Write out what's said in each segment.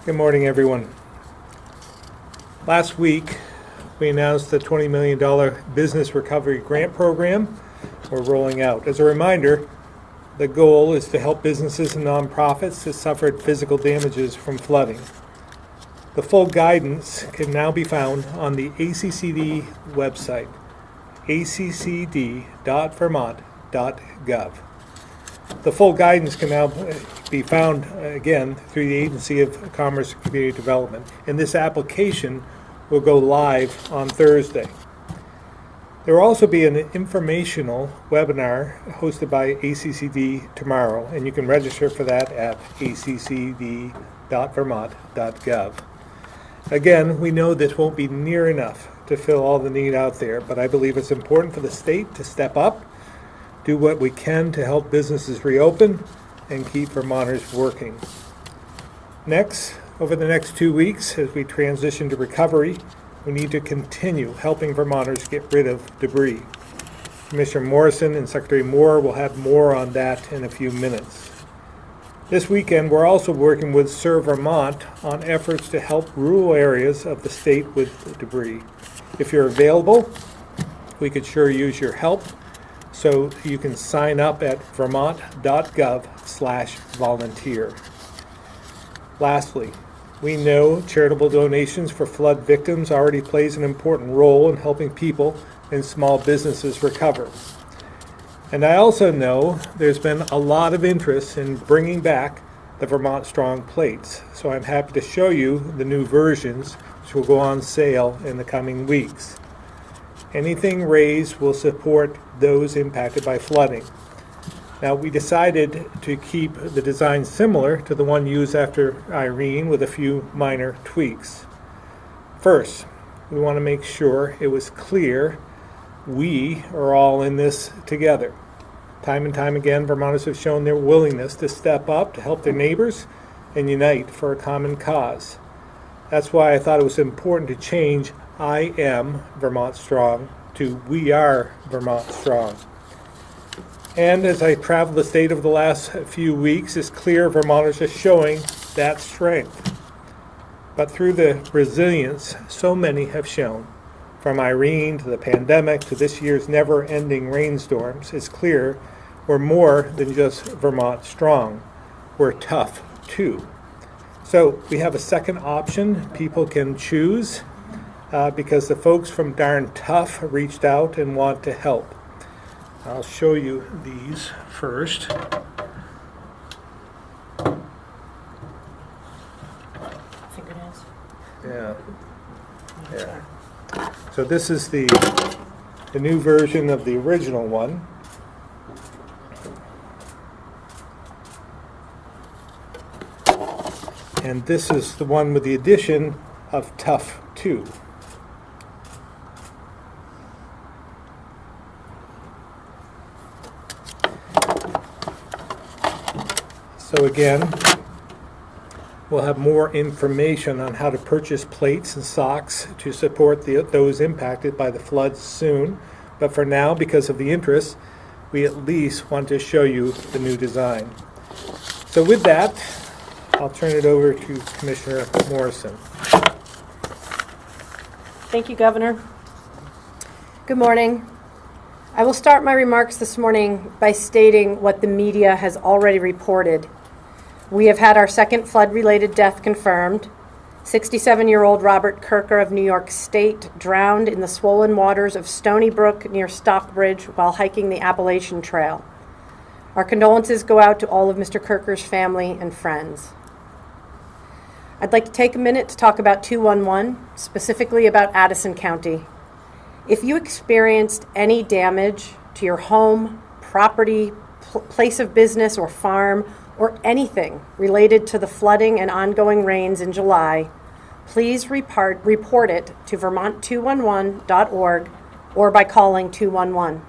Good morning, everyone. Last week, we announced the $20 million Business Recovery Grant Program we're rolling out. As a reminder, the goal is to help businesses and nonprofits that suffered physical damages from flooding. The full guidance can now be found on the ACCD website, accd.vermont.gov. The full guidance can now be found again through the Agency of Commerce and Community Development, and this application will go live on Thursday. There will also be an informational webinar hosted by ACCD tomorrow, and you can register for that at accd.vermont.gov. Again, we know this won't be near enough to fill all the need out there, but I believe it's important for the state to step up, do what we can to help businesses reopen, and keep Vermonters working. Next, over the next 2 weeks, as we transition to recovery, we need to continue helping Vermonters get rid of debris. Commissioner Morrison and Secretary Moore will have more on that in a few minutes. This weekend, we're also working with Serve Vermont on efforts to help rural areas of the state with debris. If you're available, we could sure use your help, so you can sign up at vermont.gov/volunteer. Lastly, we know charitable donations for flood victims already plays an important role in helping people and small businesses recover. And I also know there's been a lot of interest in bringing back the Vermont Strong plates, so I'm happy to show you the new versions, which will go on sale in the coming weeks. Anything raised will support those impacted by flooding. Now, we decided to keep the design similar to the one used after Irene with a few minor tweaks. First, we want to make sure it was clear we are all in this together. Time and time again, Vermonters have shown their willingness to step up to help their neighbors and unite for a common cause. That's why I thought it was important to change I am Vermont Strong to We are Vermont Strong. And as I traveled the state over the last few weeks, it's clear Vermonters are showing that strength. But through the resilience so many have shown, from Irene to the pandemic to this year's never-ending rainstorms, it's clear we're more than just Vermont Strong. We're tough, too. So we have a second option people can choose because the folks from Darn Tough reached out and want to help. I'll show you these first. Fingernails. Yeah. So this is the new version of the original one. And this is the one with the addition of Tough 2. So again, we'll have more information on how to purchase plates and socks to support those impacted by the floods soon. But for now, because of the interest, we at least want to show you the new design. So with that, I'll turn it over to Commissioner Morrison. Thank you, Governor. Good morning. I will start my remarks this morning by stating what the media has already reported. We have had our second flood-related death confirmed. 67-year-old Robert Kirker of New York State drowned in the swollen waters of Stony Brook near Stockbridge while hiking the Appalachian Trail. Our condolences go out to all of Mr. Kirker's family and friends. I'd like to take a minute to talk about 211, specifically about Addison County. If you experienced any damage to your home, property, place of business, or farm, or anything related to the flooding and ongoing rains in July, please report it to vermont211.org or by calling 211.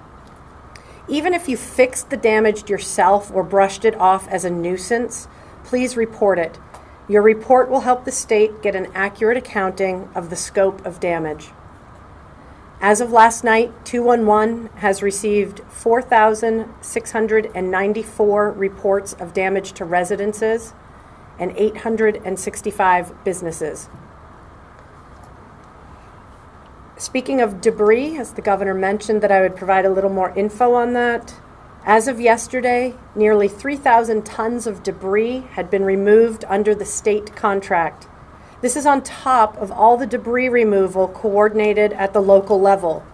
Even if you fixed the damage yourself or brushed it off as a nuisance, please report it. Your report will help the state get an accurate accounting of the scope of damage. As of last night, 211 has received 4,694 reports of damage to residences and 865 businesses. Speaking of debris, as the governor mentioned that I would provide a little more info on that, as of yesterday, nearly 3,000 tons of debris had been removed under the state contract. This is on top of all the debris removal coordinated at the local level.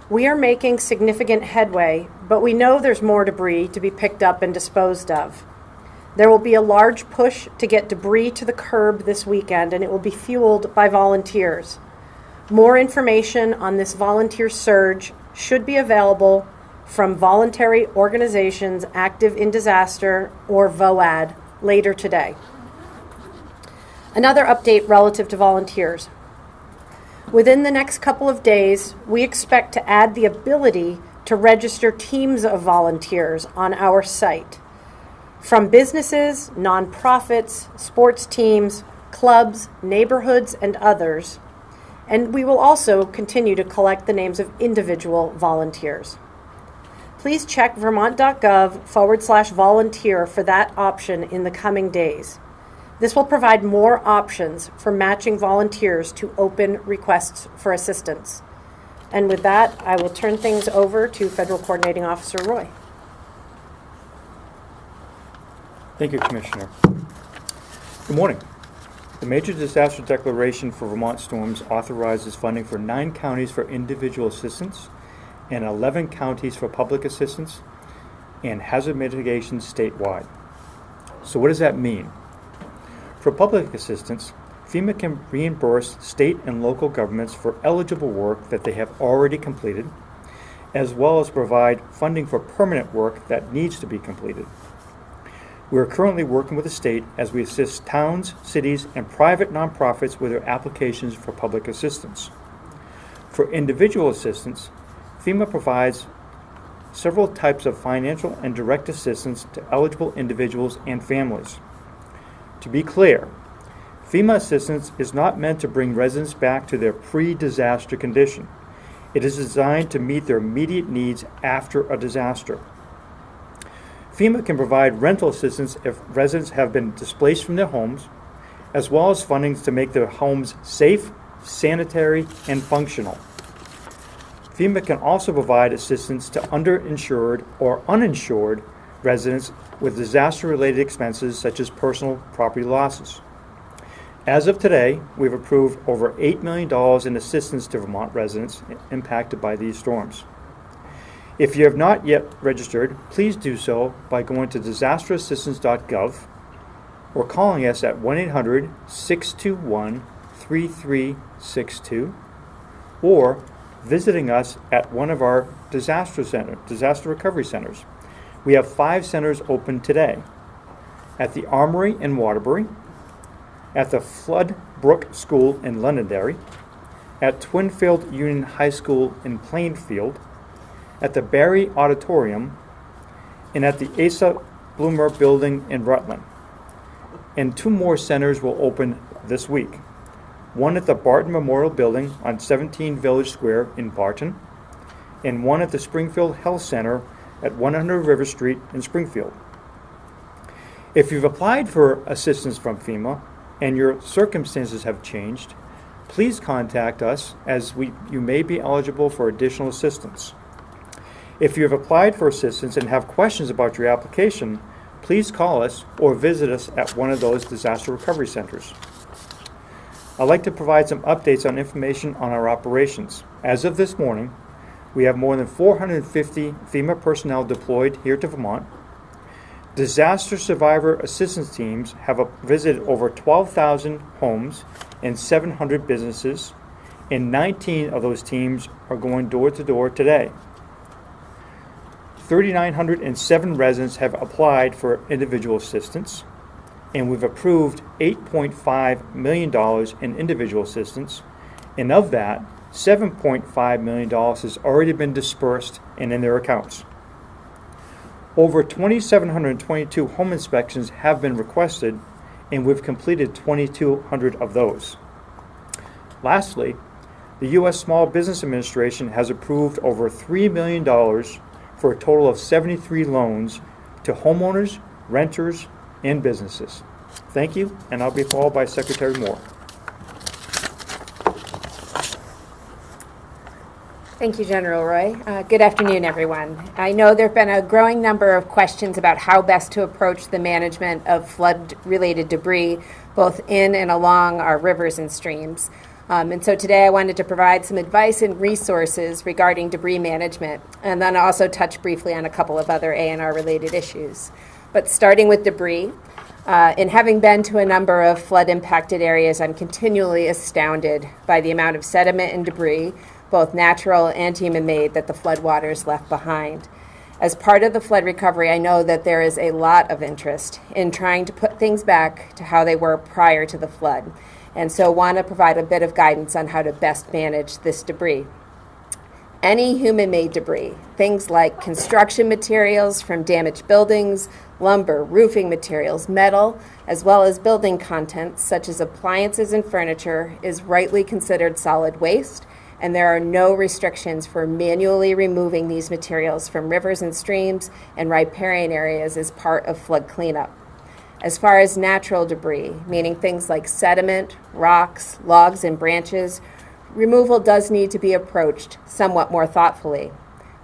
We are making significant headway, but we know there's more debris to be picked up and disposed of. There will be a large push to get debris to the curb this weekend, and it will be fueled by volunteers. More information on this volunteer surge should be available from voluntary organizations active in disaster, or VOAD, later today. Another update relative to volunteers. Within the next couple of days, we expect to add the ability to register teams of volunteers on our site. From businesses, nonprofits, sports teams, clubs, neighborhoods, and others. And we will also continue to collect the names of individual volunteers. Please check vermont.gov/volunteer for that option in the coming days. This will provide more options for matching volunteers to open requests for assistance. And with that, I will turn things over to Federal Coordinating Officer Roy. Thank you, Commissioner. Good morning. The Major Disaster Declaration for Vermont Storms authorizes funding for 9 counties for individual assistance and 11 counties for public assistance and hazard mitigation statewide. So what does that mean? For public assistance, FEMA can reimburse state and local governments for eligible work that they have already completed, as well as provide funding for permanent work that needs to be completed. We are currently working with the state as we assist towns, cities, and private nonprofits with their applications for public assistance. For individual assistance, FEMA provides several types of financial and direct assistance to eligible individuals and families. To be clear, FEMA assistance is not meant to bring residents back to their pre-disaster condition. It is designed to meet their immediate needs after a disaster. FEMA can provide rental assistance if residents have been displaced from their homes, as well as funding to make their homes safe, sanitary, and functional. FEMA can also provide assistance to underinsured or uninsured residents with disaster-related expenses such as personal property losses. As of today, we've approved over $8 million in assistance to Vermont residents impacted by these storms. If you have not yet registered, please do so by going to disasterassistance.gov or calling us at 1-800-621-3362 or visiting us at one of our disaster recovery centers. We have 5 centers open today: at the Armory in Waterbury, at the Flood Brook School in Londonderry, at Twinfield Union High School in Plainfield, at the Barry Auditorium, and at the Asa Bloomer Building in Rutland. And 2 more centers will open this week. One at the Barton Memorial Building on 17 Village Square in Barton, and one at the Springfield Health Center at 100 River Street in Springfield. If you've applied for assistance from FEMA and your circumstances have changed, please contact us as you may be eligible for additional assistance. If you have applied for assistance and have questions about your application, please call us or visit us at one of those disaster recovery centers. I'd like to provide some updates on information on our operations. As of this morning, we have more than 450 FEMA personnel deployed here to Vermont. Disaster survivor assistance teams have visited over 12,000 homes and 700 businesses, and 19 of those teams are going door to door today. 3,907 residents have applied for individual assistance, and we've approved $8.5 million in individual assistance, and of that, $7.5 million has already been dispersed and in their accounts. Over 2,722 home inspections have been requested, and we've completed 2,200 of those. Lastly, the U.S. Small Business Administration has approved over $3 million for a total of 73 loans to homeowners, renters, and businesses. Thank you, and I'll be followed by Secretary Moore. Thank you, General Roy. Good afternoon, everyone. I know there have been a growing number of questions about how best to approach the management of flood-related debris, both in and along our rivers and streams. And so today I wanted to provide some advice and resources regarding debris management, and then also touch briefly on a couple of other A&R related issues. But starting with debris, in having been to a number of flood-impacted areas, I'm continually astounded by the amount of sediment and debris, both natural and human-made, that the floodwaters left behind. As part of the flood recovery, I know that there is a lot of interest in trying to put things back to how they were prior to the flood, and so want to provide a bit of guidance on how to best manage this debris. Any human-made debris, things like construction materials from damaged buildings, lumber, roofing materials, metal, as well as building contents such as appliances and furniture, is rightly considered solid waste, and there are no restrictions for manually removing these materials from rivers and streams and riparian areas as part of flood cleanup. As far as natural debris, meaning things like sediment, rocks, logs, and branches, removal does need to be approached somewhat more thoughtfully.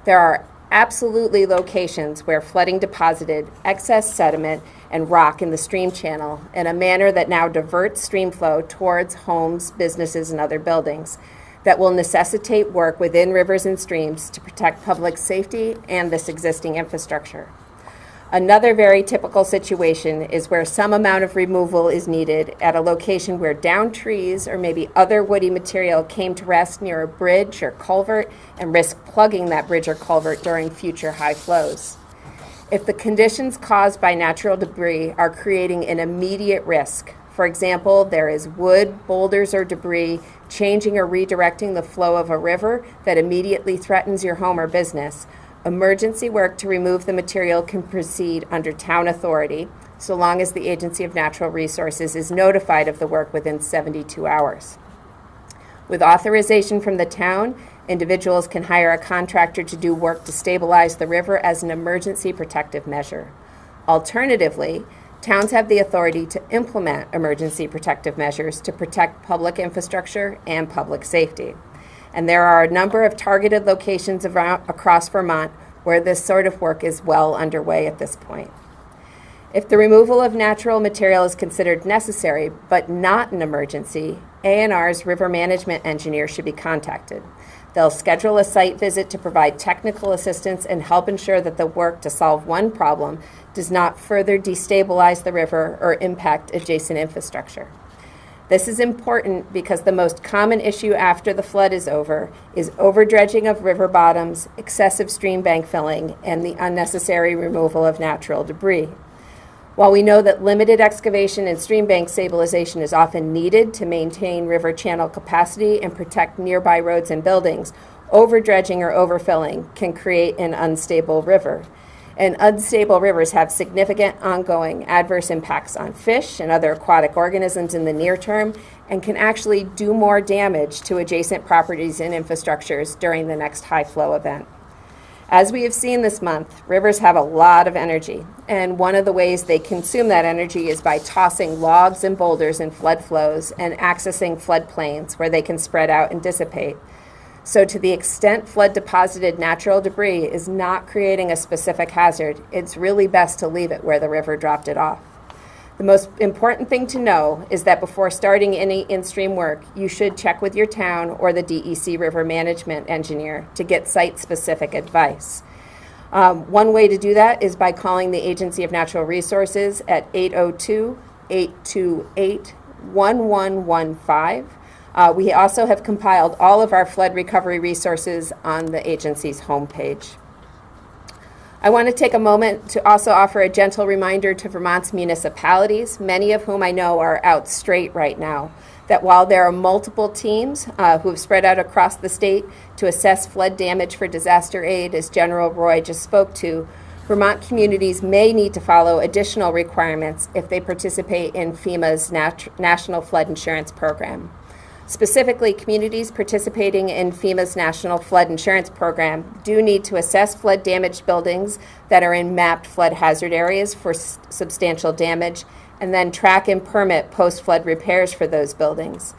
There are absolutely locations where flooding deposited excess sediment and rock in the stream channel in a manner that now diverts stream flow towards homes, businesses, and other buildings, that will necessitate work within rivers and streams to protect public safety and this existing infrastructure. Another very typical situation is where some amount of removal is needed at a location where downed trees or maybe other woody material came to rest near a bridge or culvert and risk plugging that bridge or culvert during future high flows. If the conditions caused by natural debris are creating an immediate risk, for example, there is wood, boulders, or debris changing or redirecting the flow of a river that immediately threatens your home or business, emergency work to remove the material can proceed under town authority, so long as the Agency of Natural Resources is notified of the work within 72 hours. With authorization from the town, individuals can hire a contractor to do work to stabilize the river as an emergency protective measure. Alternatively, towns have the authority to implement emergency protective measures to protect public infrastructure and public safety. And there are a number of targeted locations across Vermont where this sort of work is well underway at this point. If the removal of natural material is considered necessary but not an emergency, A&R's river management engineer should be contacted. They'll schedule a site visit to provide technical assistance and help ensure that the work to solve one problem does not further destabilize the river or impact adjacent infrastructure. This is important because the most common issue after the flood is over is overdredging of river bottoms, excessive stream bank filling, and the unnecessary removal of natural debris. While we know that limited excavation and stream bank stabilization is often needed to maintain river channel capacity and protect nearby roads and buildings, overdredging or overfilling can create an unstable river. And unstable rivers have significant ongoing adverse impacts on fish and other aquatic organisms in the near term, and can actually do more damage to adjacent properties and infrastructures during the next high flow event. As we have seen this month, rivers have a lot of energy, and one of the ways they consume that energy is by tossing logs and boulders in flood flows and accessing floodplains where they can spread out and dissipate. So to the extent flood-deposited natural debris is not creating a specific hazard, it's really best to leave it where the river dropped it off. The most important thing to know is that before starting any in-stream work, you should check with your town or the DEC river management engineer to get site-specific advice. One way to do that is by calling the Agency of Natural Resources at 802-828-1115. We also have compiled all of our flood recovery resources on the agency's homepage. I want to take a moment to also offer a gentle reminder to Vermont's municipalities, many of whom I know are out straight right now, that while there are multiple teams who have spread out across the state to assess flood damage for disaster aid, as General Roy just spoke to, Vermont communities may need to follow additional requirements if they participate in FEMA's National Flood Insurance Program. Specifically, communities participating in FEMA's National Flood Insurance Program do need to assess flood-damaged buildings that are in mapped flood hazard areas for substantial damage and then track and permit post-flood repairs for those buildings.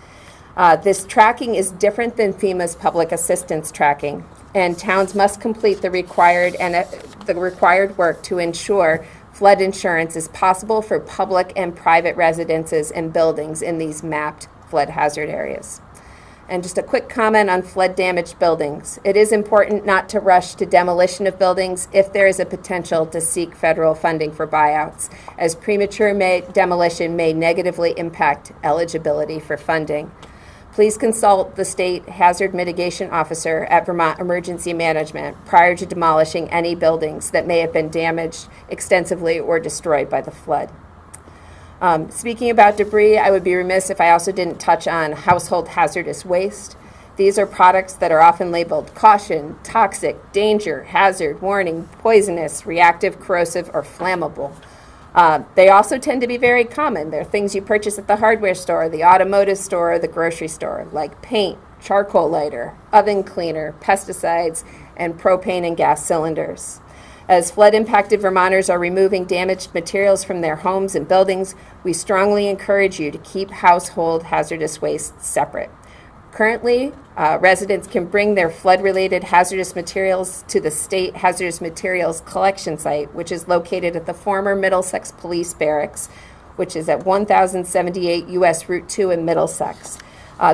This tracking is different than FEMA's public assistance tracking, and towns must complete the required work to ensure flood insurance is possible for public and private residences and buildings in these mapped flood hazard areas. And just a quick comment on flood-damaged buildings. It is important not to rush to demolition of buildings if there is a potential to seek federal funding for buyouts, as premature demolition may negatively impact eligibility for funding. Please consult the state hazard mitigation officer at Vermont Emergency Management prior to demolishing any buildings that may have been damaged extensively or destroyed by the flood. Speaking about debris, I would be remiss if I also didn't touch on household hazardous waste. These are products that are often labeled caution, toxic, danger, hazard, warning, poisonous, reactive, corrosive, or flammable. They also tend to be very common. They're things you purchase at the hardware store, the automotive store, or the grocery store, like paint, charcoal lighter, oven cleaner, pesticides, and propane and gas cylinders. As flood-impacted Vermonters are removing damaged materials from their homes and buildings, we strongly encourage you to keep household hazardous waste separate. Currently, residents can bring their flood-related hazardous materials to the State Hazardous Materials Collection Site, which is located at the former Middlesex Police Barracks, which is at 1078 U.S. Route 2 in Middlesex.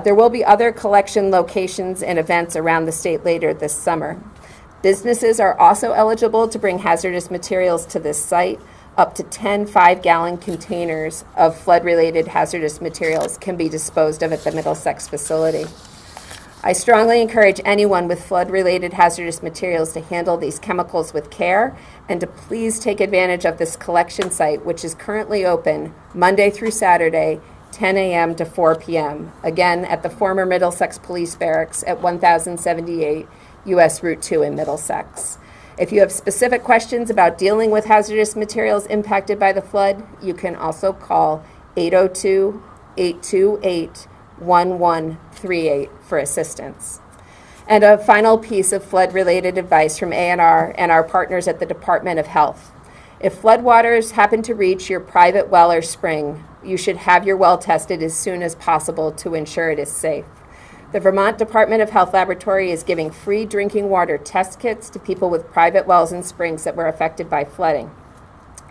There will be other collection locations and events around the state later this summer. Businesses are also eligible to bring hazardous materials to this site. Up to 10 5-gallon containers of flood-related hazardous materials can be disposed of at the Middlesex facility. I strongly encourage anyone with flood-related hazardous materials to handle these chemicals with care and to please take advantage of this collection site, which is currently open Monday through Saturday, 10 a.m. to 4 p.m., again at the former Middlesex Police Barracks at 1078 U.S. Route 2 in Middlesex. If you have specific questions about dealing with hazardous materials impacted by the flood, you can also call 802-828-1138 for assistance. And a final piece of flood-related advice from ANR and our partners at the Department of Health. If floodwaters happen to reach your private well or spring, you should have your well tested as soon as possible to ensure it is safe. The Vermont Department of Health Laboratory is giving free drinking water test kits to people with private wells and springs that were affected by flooding.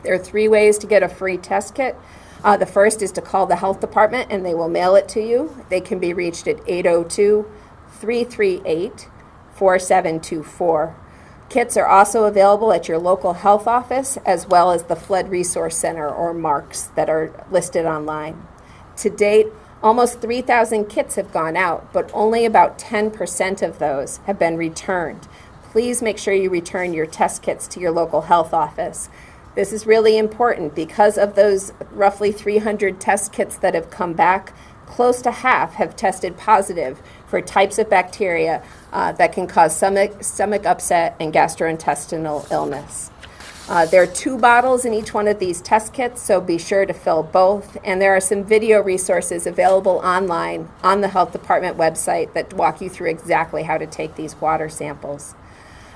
There are 3 ways to get a free test kit. The first is to call the health department and they will mail it to you. They can be reached at 802-338-4724. Kits are also available at your local health office as well as the Flood Resource Center, or MARCs, that are listed online. To date, almost 3,000 kits have gone out, but only about 10% of those have been returned. Please make sure you return your test kits to your local health office. This is really important because of those roughly 300 test kits that have come back. Close to half have tested positive for types of bacteria that can cause stomach upset and gastrointestinal illness. There are 2 bottles in each one of these test kits, so be sure to fill both. And there are some video resources available online on the health department website that walk you through exactly how to take these water samples.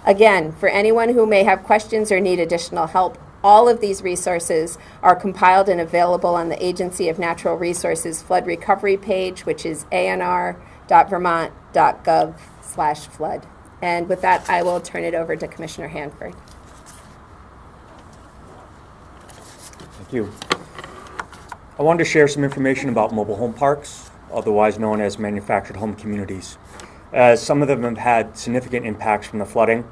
Again, for anyone who may have questions or need additional help, all of these resources are compiled and available on the Agency of Natural Resources Flood Recovery page, which is anr.vermont.gov/flood. And with that, I will turn it over to Commissioner Hanford. Thank you. I wanted to share some information about mobile home parks, otherwise known as manufactured home communities, as some of them have had significant impacts from the flooding,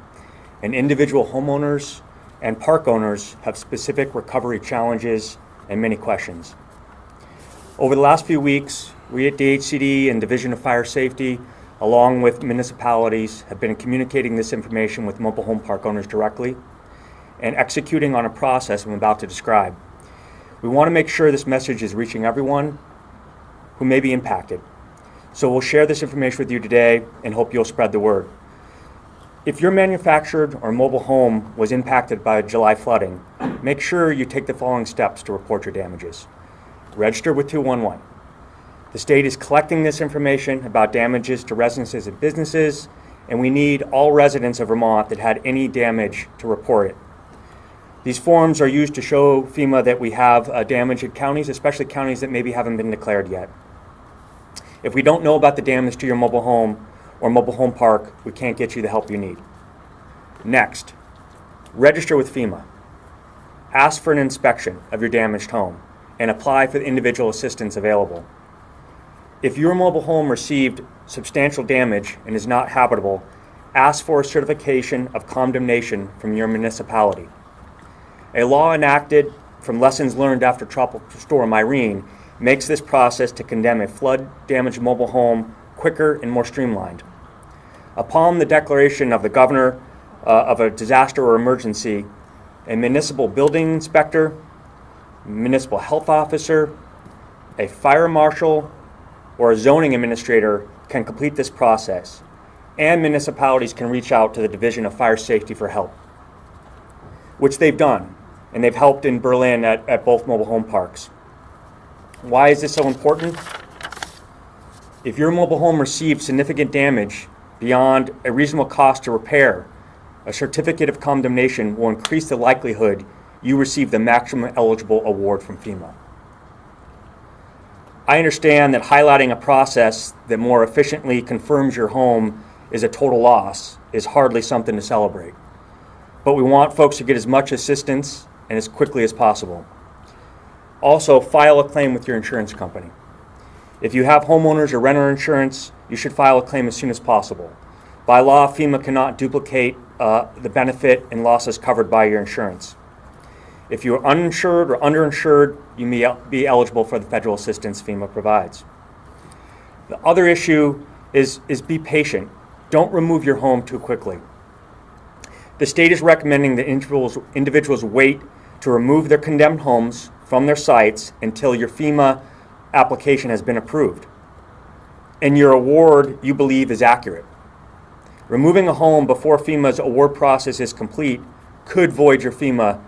and individual homeowners and park owners have specific recovery challenges and many questions. Over the last few weeks, we at DHCD and Division of Fire Safety, along with municipalities, have been communicating this information with mobile home park owners directly and executing on a process I'm about to describe. We want to make sure this message is reaching everyone who may be impacted. So we'll share this information with you today and hope you'll spread the word. If your manufactured or mobile home was impacted by July flooding, make sure you take the following steps to report your damages. Register with 211. The state is collecting this information about damages to residences and businesses, and we need all residents of Vermont that had any damage to report it. These forms are used to show FEMA that we have damage in counties, especially counties that maybe haven't been declared yet. If we don't know about the damage to your mobile home or mobile home park, we can't get you the help you need. Next, register with FEMA. Ask for an inspection of your damaged home and apply for the individual assistance available. If your mobile home received substantial damage and is not habitable, ask for a certification of condemnation from your municipality. A law enacted from lessons learned after Tropical Storm Irene makes this process to condemn a flood-damaged mobile home quicker and more streamlined. Upon the declaration of the governor of a disaster or emergency, a municipal building inspector, municipal health officer, a fire marshal, or a zoning administrator can complete this process, and municipalities can reach out to the Division of Fire Safety for help, which they've done, and they've helped in Berlin at both mobile home parks. Why is this so important? If your mobile home received significant damage beyond a reasonable cost to repair, a certificate of condemnation will increase the likelihood you receive the maximum eligible award from FEMA. I understand that highlighting a process that more efficiently confirms your home is a total loss is hardly something to celebrate. But we want folks to get as much assistance and as quickly as possible. Also, file a claim with your insurance company. If you have homeowners or renter insurance, you should file a claim as soon as possible. By law, FEMA cannot duplicate the benefit and losses covered by your insurance. If you are uninsured or underinsured, you may be eligible for the federal assistance FEMA provides. The other issue is be patient. Don't remove your home too quickly. The state is recommending that individuals wait to remove their condemned homes from their sites until your FEMA application has been approved and your award you believe is accurate. Removing a home before FEMA's award process is complete could void your FEMA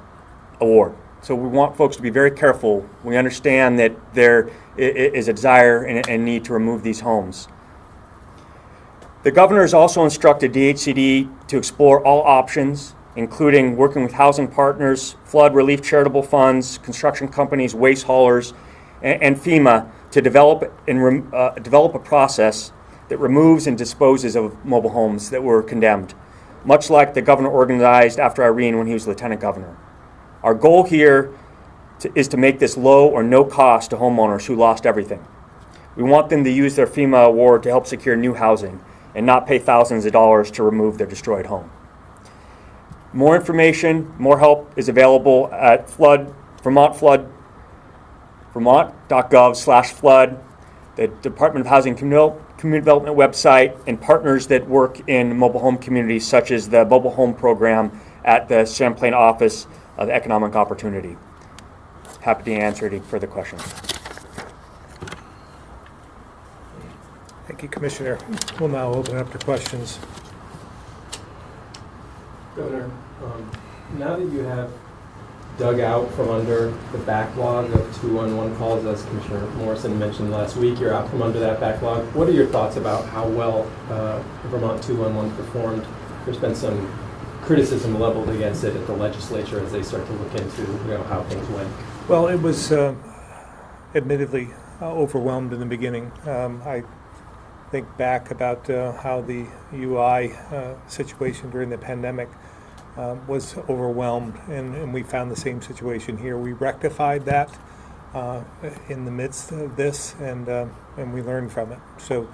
award. So we want folks to be very careful. We understand that there is a desire and need to remove these homes. The governor has also instructed DHCD to explore all options, including working with housing partners, flood relief charitable funds, construction companies, waste haulers, and FEMA to develop a process that removes and disposes of mobile homes that were condemned, much like the governor organized after Irene when he was lieutenant governor. Our goal here is to make this low or no cost to homeowners who lost everything. We want them to use their FEMA award to help secure new housing and not pay thousands of dollars to remove their destroyed home. More information, more help is available at vermont.gov/flood, the Department of Housing and Community Development website, and partners that work in mobile home communities such as the mobile home program at the Champlain Office of Economic Opportunity. Happy to answer any further questions. Thank you, Commissioner. We'll now open up to questions. Governor, now that you have dug out from under the backlog of 211 calls, as Commissioner Morrison mentioned last week, you're out from under that backlog. What are your thoughts about how well Vermont 211 performed? There's been some criticism leveled against it at the legislature as they start to look into how things went. Well, it was admittedly overwhelmed in the beginning. I think back about how the UI situation during the pandemic was overwhelmed, and we found the same situation here. We rectified that in the midst of this, and we learned from it. So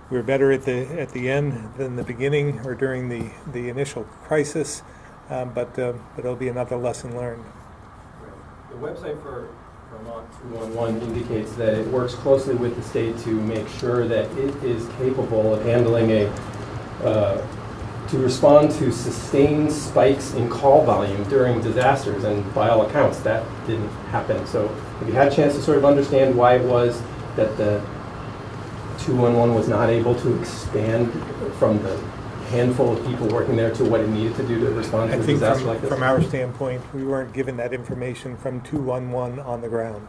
we're better at the end than the beginning or during the initial crisis, but it'll be another lesson learned. The website for Vermont 211 indicates that it works closely with the state to make sure that it is capable of handling to respond to sustained spikes in call volume during disasters, and by all accounts that didn't happen. So have you had a chance to sort of understand why it was that the 211 was not able to expand from the handful of people working there to what it needed to do to respond to a disaster like this? From our standpoint, we weren't given that information from 211 on the ground.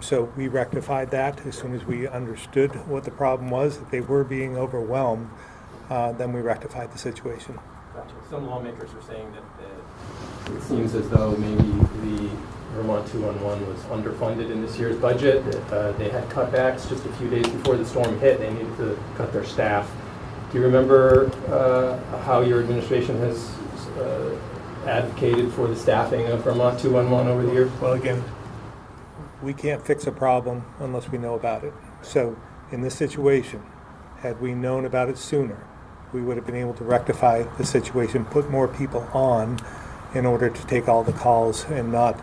So we rectified that as soon as we understood what the problem was, that they were being overwhelmed. Then we rectified the situation. Gotcha. some lawmakers are saying that it seems as though maybe the Vermont 211 was underfunded in this year's budget. They had cutbacks just a few days before the storm hit. They needed to cut their staff. Do you remember how your administration has advocated for the staffing of Vermont 211 over the years? Well, again, we can't fix a problem unless we know about it. So in this situation, had we known about it sooner, we would have been able to rectify the situation, put more people on in order to take all the calls and not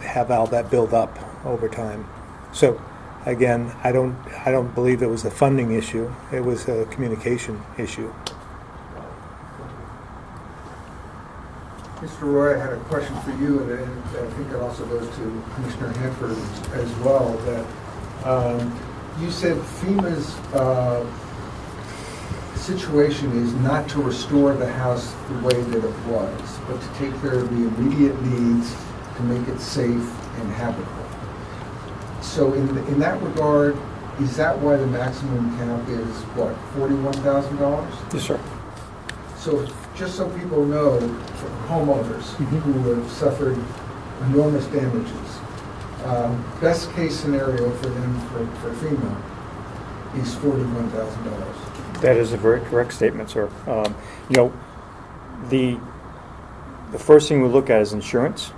have all that build up over time. So again, I don't believe it was a funding issue. It was a communication issue. Mr. Roy, I had a question for you, and I think it also goes to Commissioner Hanford as well, that you said FEMA's situation is not to restore the house the way that it was, but to take care of the immediate needs to make it safe and habitable. So in that regard, is that why the maximum cap is, what, $41,000? Yes, sir. So just so people know, homeowners who have suffered enormous damages, best case scenario for them for FEMA is $41,000. That is a very correct statement, sir. The first thing we look at is insurance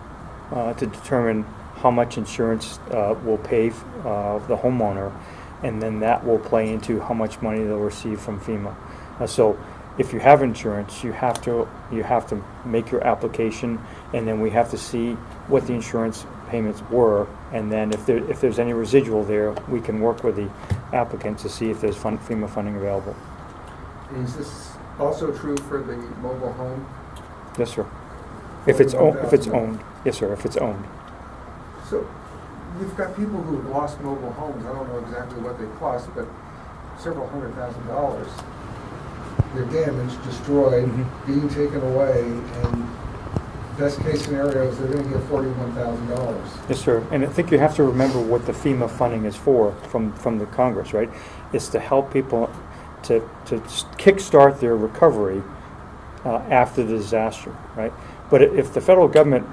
to determine how much insurance will pay the homeowner, and then that will play into how much money they'll receive from FEMA. So if you have insurance, you have to make your application, and then we have to see what the insurance payments were, and then if there's any residual there, we can work with the applicant to see if there's FEMA funding available. Is this also true for the mobile home? Yes, sir. If it's $41,000. owned, yes, sir. If it's owned. So you've got people who've lost mobile homes. I don't know exactly what they cost, but several $100,000. They're damaged, destroyed, being taken away, and best case scenario is they're going to get $41,000. Yes, sir. And I think you have to remember what the FEMA funding is for from the Congress, right? It's to help people to kickstart their recovery after the disaster, right? But if the federal government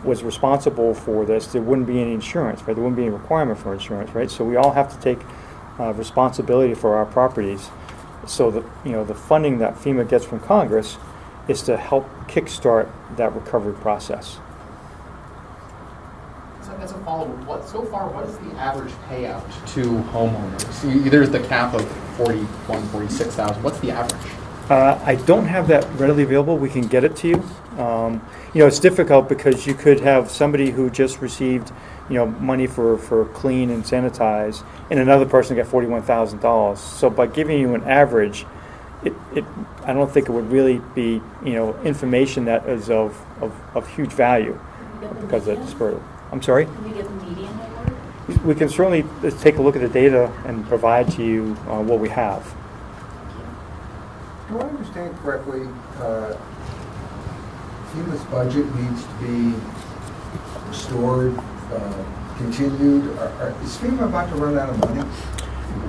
was responsible for this, there wouldn't be any insurance, right? There wouldn't be any requirement for insurance, right? So we all have to take responsibility for our properties. So the funding that FEMA gets from Congress is to help kickstart that recovery process. So as a follow-up, what is the average payout to homeowners? There's the cap of $41,000, $46,000. What's the average? I don't have that readily available. We can get it to you. It's difficult because you could have somebody who just received, money for clean and sanitize, and another person got $41,000. So by giving you an average, I don't think it would really be, information that is of huge value because it's disparate. I'm sorry? Can we get the median award? We can certainly take a look at the data and provide to you what we have. Do I understand correctly, FEMA's budget needs to be restored, continued? Is FEMA about to run out of money?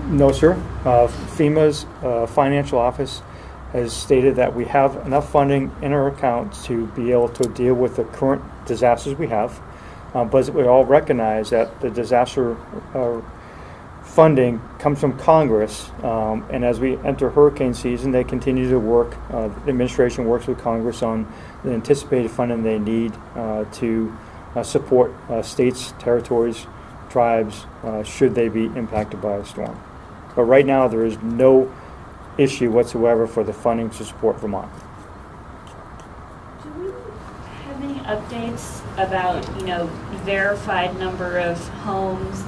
No, sir. FEMA's financial office has stated that we have enough funding in our accounts to be able to deal with the current disasters we have. But we all recognize that the disaster funding comes from Congress, and as we enter hurricane season, they continue to work. The administration works with Congress on the anticipated funding they need to support states, territories, tribes, should they be impacted by a storm. But right now, there is no issue whatsoever for the funding to support Vermont. Do we have any updates about, verified number of homes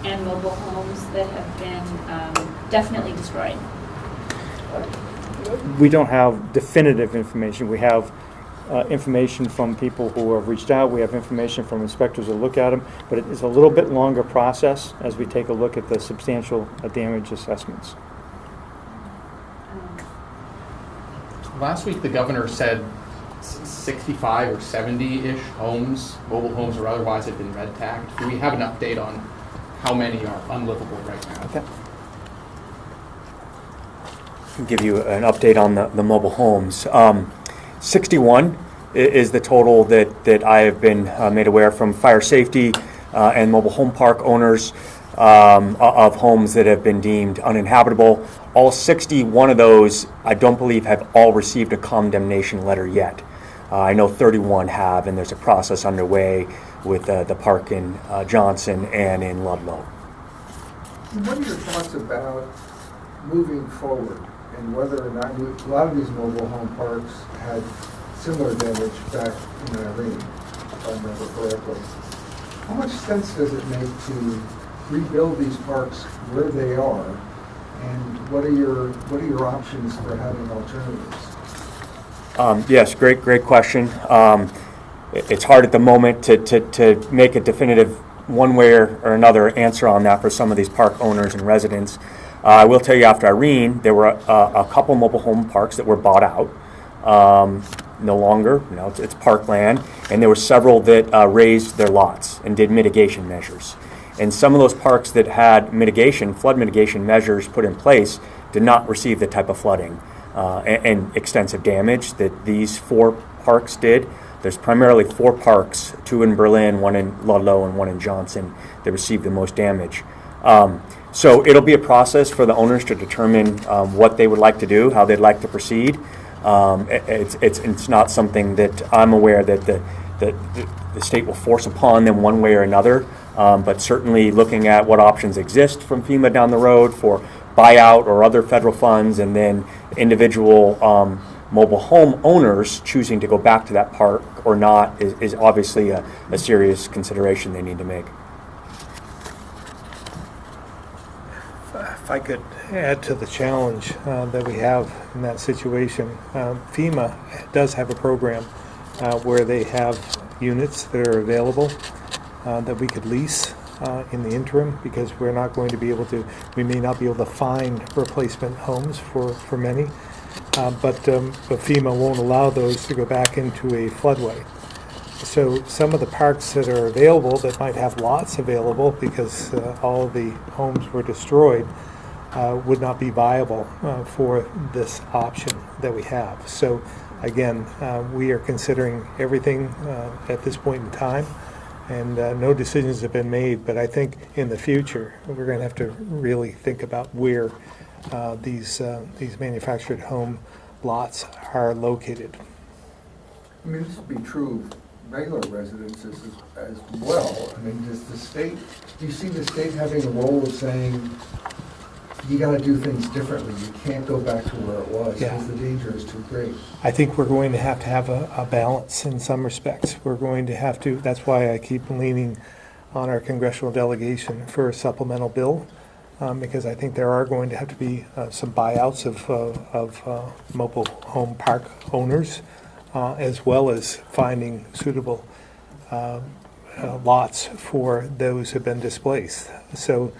and mobile homes that have been definitely destroyed? We don't have definitive information. We have information from people who have reached out. We have information from inspectors that look at them, but it is a little bit longer process as we take a look at the substantial damage assessments. Last week, the governor said 65 or 70-ish homes, mobile homes or otherwise, have been red tagged. Do we have an update on how many are unlivable right now? Okay. give you an update on the mobile homes. 61 is the total that I have been made aware from fire safety and mobile home park owners of homes that have been deemed uninhabitable. All 61 of those, I don't believe, have all received a condemnation letter yet. I know 31 have, and there's a process underway with the park in Johnson and in Ludlow. What are your thoughts about moving forward and whether or not a lot of these mobile home parks had similar damage back in Irene, if I remember correctly? How much sense does it make to rebuild these parks where they are, and what are your options for having alternatives? Yes, great question. It's hard at the moment to make a definitive one way or another answer on that for some of these park owners and residents. I will tell you, after Irene, there were a couple mobile home parks that were bought out. No longer, it's parkland, and there were several that raised their lots and did mitigation measures. And some of those parks that had flood mitigation measures put in place did not receive the type of flooding and extensive damage that these 4 parks did. There's primarily 4 parks, 2 in Berlin, 1 in Ludlow, and 1 in Johnson, that received the most damage. So it'll be a process for the owners to determine what they would like to do, how they'd like to proceed. It's not something that I'm aware that the state will force upon them one way or another, but certainly looking at what options exist from FEMA down the road for buyout or other federal funds, and then individual mobile home owners choosing to go back to that park or not is obviously a serious consideration they need to make. If I could add to the challenge that we have in that situation, FEMA does have a program where they have units that are available that we could lease in the interim, because we're not going to be able to, we may not be able to find replacement homes for many, but FEMA won't allow those to go back into a floodway. So some of the parks that are available that might have lots available because all of the homes were destroyed would not be viable for this option that we have. So again, we are considering everything at this point in time, and no decisions have been made, but I think in the future we're going to have to really think about where these manufactured home lots are located. I mean, this would be true of regular residences as well. I mean, do you see the state having a role of saying, you got to do things differently, you can't go back to where it was because the danger is too great? I think we're going to have a balance in some respects. We're going to have to, that's why I keep leaning on our congressional delegation for a supplemental bill, because I think there are going to have to be some buyouts of mobile home park owners, as well as finding suitable lots for those who have been displaced. So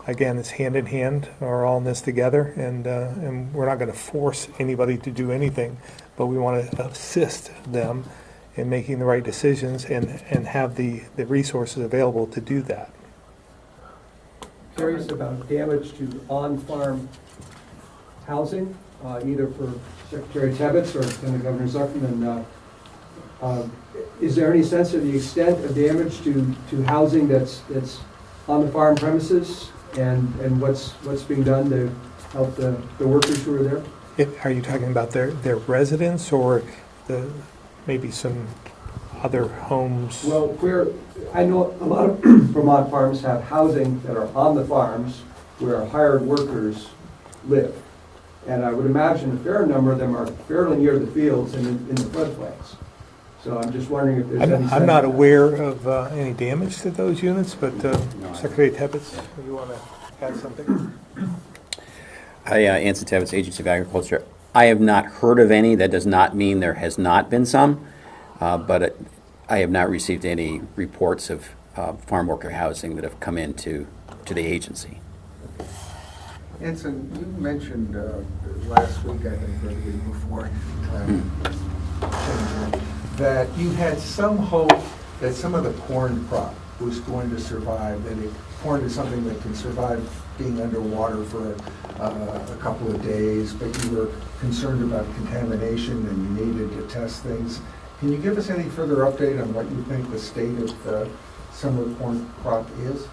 again, it's hand in hand, we're all in this together, and we're not going to force anybody to do anything, but we want to assist them in making the right decisions and have the resources available to do that. Curious about damage to on-farm housing, either for Secretary Tebbetts or Lieutenant Governor Zuckerman. Is there any sense of the extent of damage to housing that's on the farm premises, and what's being done to help the workers who are there? Are you talking about their residence or maybe some other homes? Well, I know a lot of Vermont farms have housing that are on the farms where hired workers live. And I would imagine a fair number of them are fairly near the fields and in the floodplains. So I'm just wondering if there's any sense I'm not of that. aware of any damage to those units, but Secretary Tebbetts, you want to add something? Hi, Anson Tebbetts, Agency of Agriculture. I have not heard of any. That does not mean there has not been some, but I have not received any reports of farm worker housing that have come into the agency. Anson, you mentioned last week, I think, or the week before, that you had some hope that some of the corn crop was going to survive, that corn is something that can survive being underwater for a couple of days, but you were concerned about contamination and you needed to test things. Can you give us any further update on what you think the state of the summer corn crop is?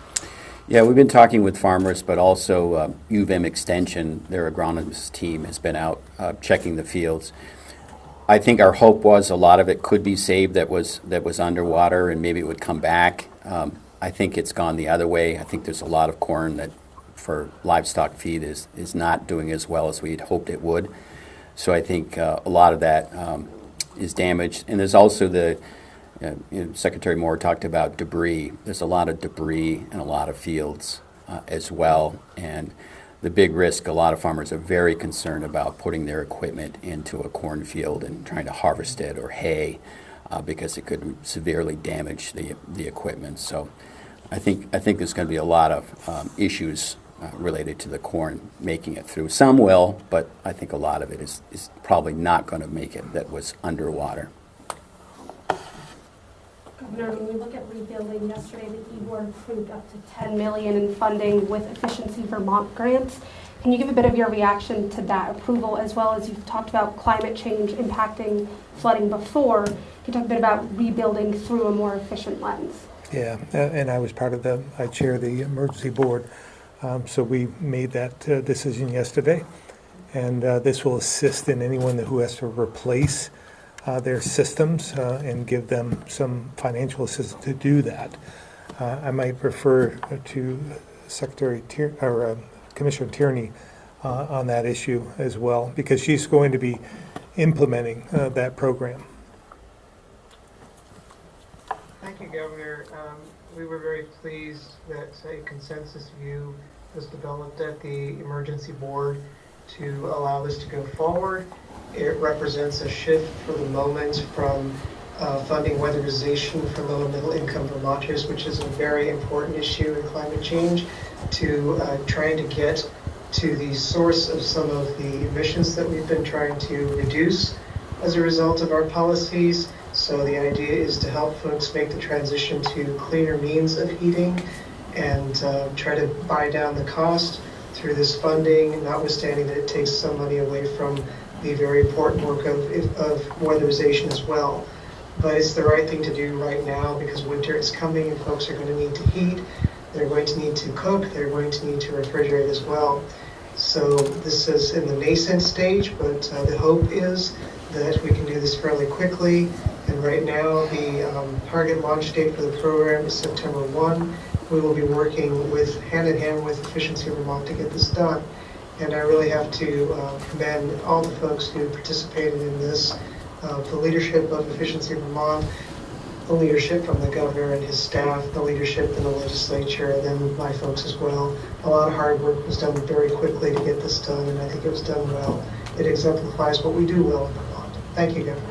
Yeah, we've been talking with farmers, but also U of M Extension, their agronomist team, has been out checking the fields. I think our hope was a lot of it could be saved that was underwater, and maybe it would come back. I think it's gone the other way. I think there's a lot of corn that for livestock feed is not doing as well as we'd hoped it would. So I think a lot of that is damaged. And there's also Secretary Moore talked about debris. There's a lot of debris in a lot of fields as well. And the big risk, a lot of farmers are very concerned about putting their equipment into a cornfield and trying to harvest it or hay because it could severely damage the equipment. So I think there's going to be a lot of issues related to the corn making it through. Some will, but I think a lot of it is probably not going to make it that was underwater. Governor, when we look at rebuilding, yesterday the E-Board approved up to $10 million in funding with Efficiency Vermont grants. Can you give a bit of your reaction to that approval, as well as you've talked about climate change impacting flooding before? Can you talk a bit about rebuilding through a more efficient lens? Yeah, and I was I chair the emergency board, so we made that decision yesterday, and this will assist in anyone who has to replace their systems and give them some financial assistance to do that. I might refer to Commissioner Tierney on that issue as well, because she's going to be implementing that program. Thank you, Governor. We were very pleased that a consensus view was developed at the emergency board to allow this to go forward. It represents a shift for the moment from funding weatherization for low and middle income Vermonters, which is a very important issue in climate change, to trying to get to the source of some of the emissions that we've been trying to reduce as a result of our policies. So the idea is to help folks make the transition to cleaner means of heating and try to buy down the cost through this funding, notwithstanding that it takes some money away from the very important work of weatherization as well. But it's the right thing to do right now because winter is coming and folks are going to need to heat, they're going to need to cook, they're going to need to refrigerate as well. So this is in the nascent stage, but the hope is that we can do this fairly quickly. And right now, the target launch date for the program is September 1. We will be working hand in hand with Efficiency Vermont to get this done. And I really have to commend all the folks who participated in this, the leadership of Efficiency Vermont, the leadership from the governor and his staff, the leadership in the legislature, and then my folks as well. A lot of hard work was done very quickly to get this done, and I think it was done well. It exemplifies what we do well in Vermont. Thank you, Governor.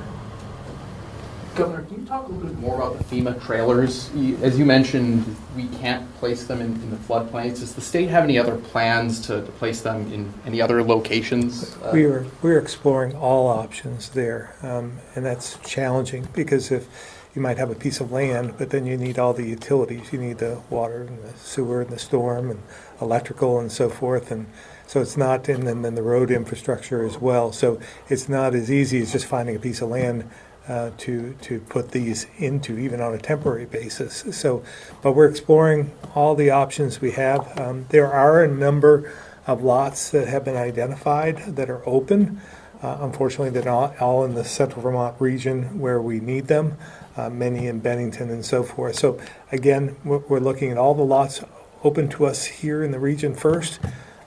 Governor, can you talk a little bit more about the FEMA trailers? As you mentioned, we can't place them in the floodplains. Does the state have any other plans to place them in any other locations? We're exploring all options there, and that's challenging because if you might have a piece of land, but then you need all the utilities. You need the water and the sewer and the storm and electrical and so forth, and so it's not, and then the road infrastructure as well. So it's not as easy as just finding a piece of land to put these into, even on a temporary basis. So, but we're exploring all the options we have. There are a number of lots that have been identified that are open. Unfortunately, they're not all in the central Vermont region where we need them, many in Bennington and so forth. So again, we're looking at all the lots open to us here in the region first,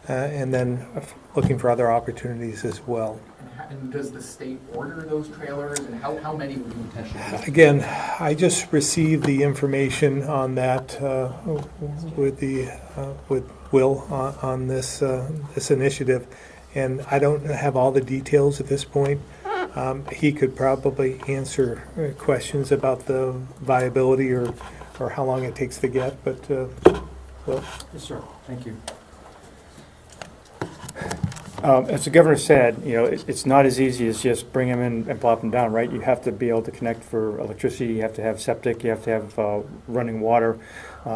and then looking for other opportunities as well. And does the state order those trailers, and how many would you potentially get? Again, I just received the information on that with Will on this initiative, and I don't have all the details at this point. He could probably answer questions about the viability or how long it takes to get, but Will? Yes, sir. Thank you. As the governor said, it's not as easy as just bring them in and plop them down, right? You have to be able to connect for electricity, you have to have septic, you have to have running water.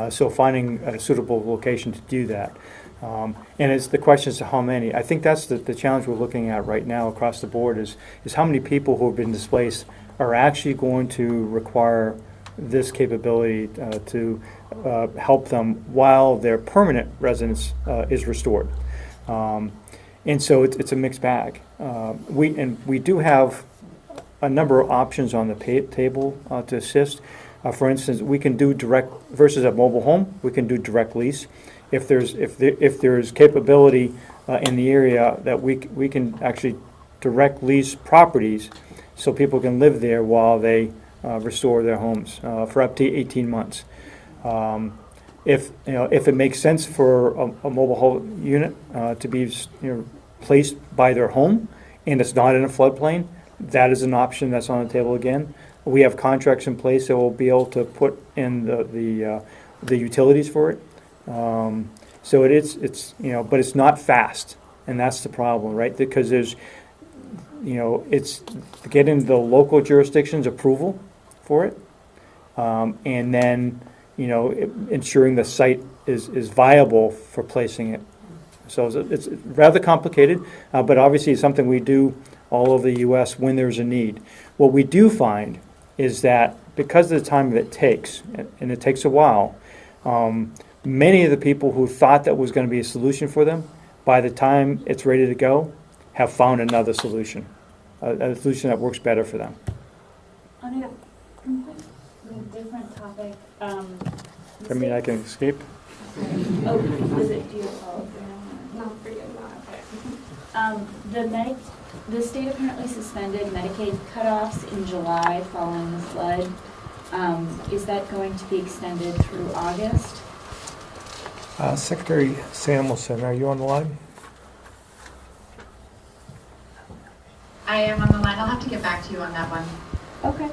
So finding a suitable location to do that. And it's the question is how many. I think that's the challenge we're looking at right now across the board is how many people who have been displaced are actually going to require this capability to help them while their permanent residence is restored. And so it's a mixed bag. We do have a number of options on the table to assist. For instance, we can do direct versus a mobile home. We can do direct lease. If there's capability in the area that we can actually direct lease properties, so people can live there while they restore their homes for up to 18 months. If it makes sense for a mobile home unit to be placed by their home and it's not in a floodplain, that is an option that's on the table again. We have contracts in place that will be able to put in the utilities for it. So it's but it's not fast, and that's the problem, right? Because there's, it's getting the local jurisdiction's approval for it, and then, ensuring the site is viable for placing it. So it's rather complicated, but obviously it's something we do all over the U.S. when there's a need. What we do find is that because of the time that it takes, and it takes a while, many of the people who thought that was going to be a solution for them, by the time it's ready to go, have found another solution, a solution that works better for them. On a different topic, I can escape. Oh, was it? Do you apologize? Not for you, The state apparently suspended Medicaid cutoffs in July following the flood. Is that going to be extended through August? Secretary Samuelson, are you on the line? I am on the line. I'll have to get back to you on that one. Okay.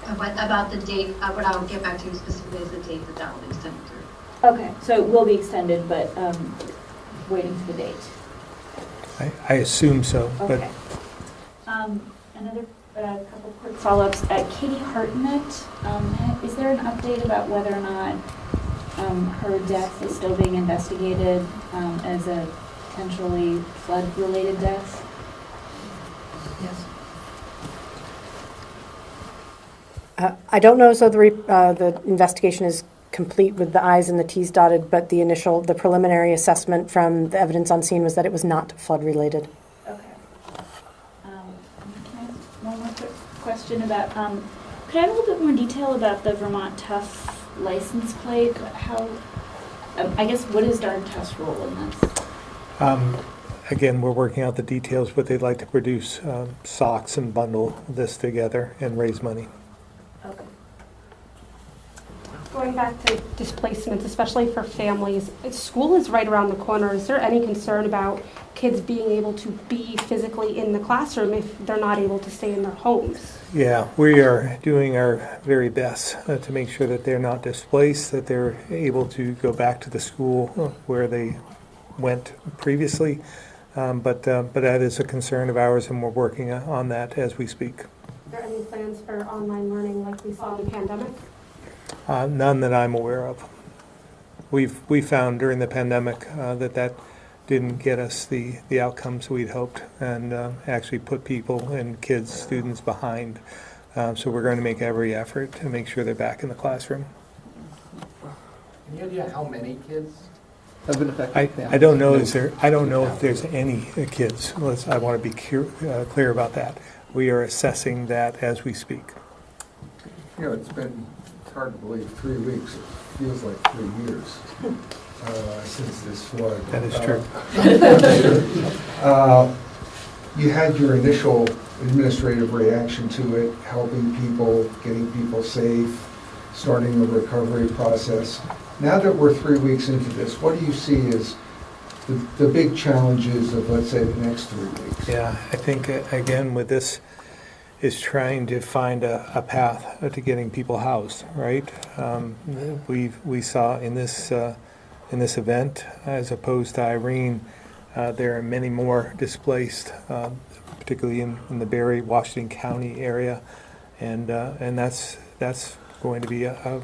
About the date, what I'll get back to you specifically is the date that will be extended through. Okay, so it will be extended, but waiting for the date. I assume so, but Okay. Another couple quick follow-ups. Katie Hartnett, is there an update about whether or not her death is still being investigated as a potentially flood-related death? Yes. I don't know as though the investigation is complete with the I's and the T's dotted, but the preliminary assessment from the evidence on scene was that it was not flood-related. Okay. Can I ask one more quick question about, could I have a little bit more detail about the Vermont Tough license plate? How, I guess, what is Darn Tough's role in this? again, we're working out the details, but they'd like to produce socks and bundle this together and raise money. Okay. Going back to displacements, especially for families, school is right around the corner. Is there any concern about kids being able to be physically in the classroom if they're not able to stay in their homes? Yeah, we are doing our very best to make sure that they're not displaced, that they're able to go back to the school where they went previously. But that is a concern of ours, and we're working on that as we speak. Are there any plans for online learning like we saw in the pandemic? None that I'm aware of. We found during the pandemic that didn't get us the outcomes we'd hoped, and actually put people and kids, students behind. So we're going to make every effort to make sure they're back in the classroom. Any idea how many kids have been affected? I don't know. I don't know if there's any kids. I want to be clear about that. We are assessing that as we speak. You know, it's hard to believe, 3 weeks. It feels like 3 years since this flood. That is true. You had your initial administrative reaction to it, helping people, getting people safe, starting the recovery process. Now that we're 3 weeks into this, what do you see as the big challenges of, let's say, the next 3 weeks? Yeah, I think, again, with this, is trying to find a path to getting people housed, right? We saw in this event, as opposed to Irene, there are many more displaced, particularly in the Barry, Washington County area, and that's going to be a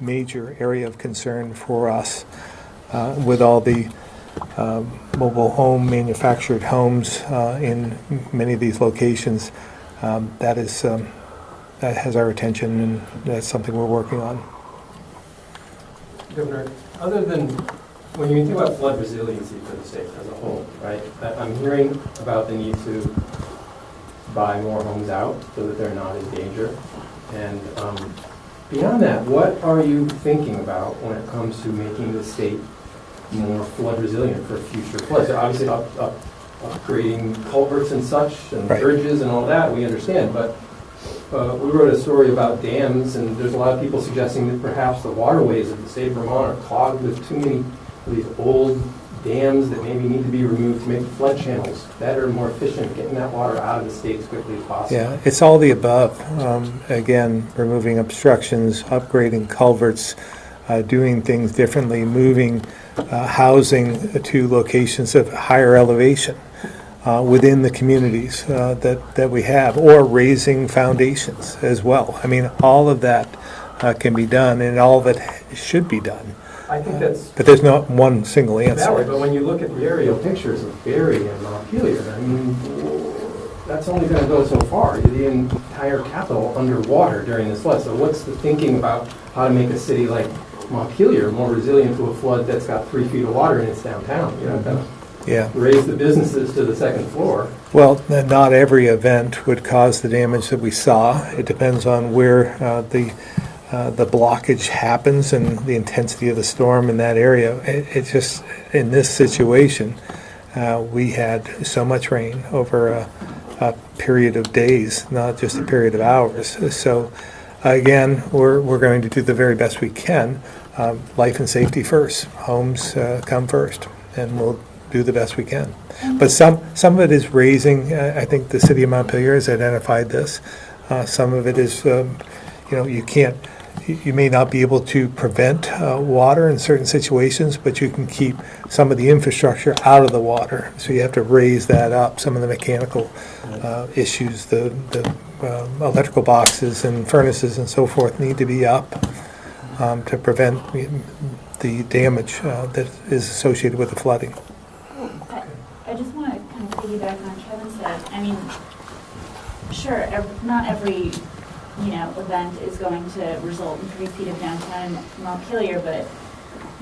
major area of concern for us, with all the mobile home manufactured homes in many of these locations. That has our attention, and that's something we're working on. Governor, other than, when you think about flood resiliency for the state as a whole, right, I'm hearing about the need to buy more homes out so that they're not in danger. And beyond that, what are you thinking about when it comes to making the state more flood resilient for future floods? So obviously upgrading culverts and such, and Right. bridges and all that, we understand, but we wrote a story about dams, and there's a lot of people suggesting that perhaps the waterways of the state of Vermont are clogged with too many of these old dams that maybe need to be removed to make the flood channels better, more efficient, getting that water out of the state as quickly as possible. Yeah, it's all the above. Again, removing obstructions, upgrading culverts, doing things differently, moving housing to locations of higher elevation within the communities that we have, or raising foundations as well. I mean, all of that can be done, and all of it should be done. I think that's But there's not one single valid, answer. but when you look at the aerial pictures of Barry and Montpelier, I mean, that's only going to go so far. The entire capital underwater during this flood. So what's the thinking about how to make a city like Montpelier more resilient to a flood that's got 3 feet of water in its downtown? You know, Yeah. raise the businesses to the second floor. Well, not every event would cause the damage that we saw. It depends on where the blockage happens and the intensity of the storm in that area. It just, in this situation, we had so much rain over a period of days, not just a period of hours. So again, we're going to do the very best we can. Life and safety first. Homes come first, and we'll do the best we can. But some of it is raising. I think the city of Montpelier has identified this. Some of it is, you may not be able to prevent water in certain situations, but you can keep some of the infrastructure out of the water. So you have to raise that up. Some of the mechanical issues, the electrical boxes and furnaces and so forth need to be up to prevent the damage that is associated with the flooding. I just want to kind of piggyback on what Kevin said. I mean, sure, not every event is going to result in 3 feet of downtown Montpelier, but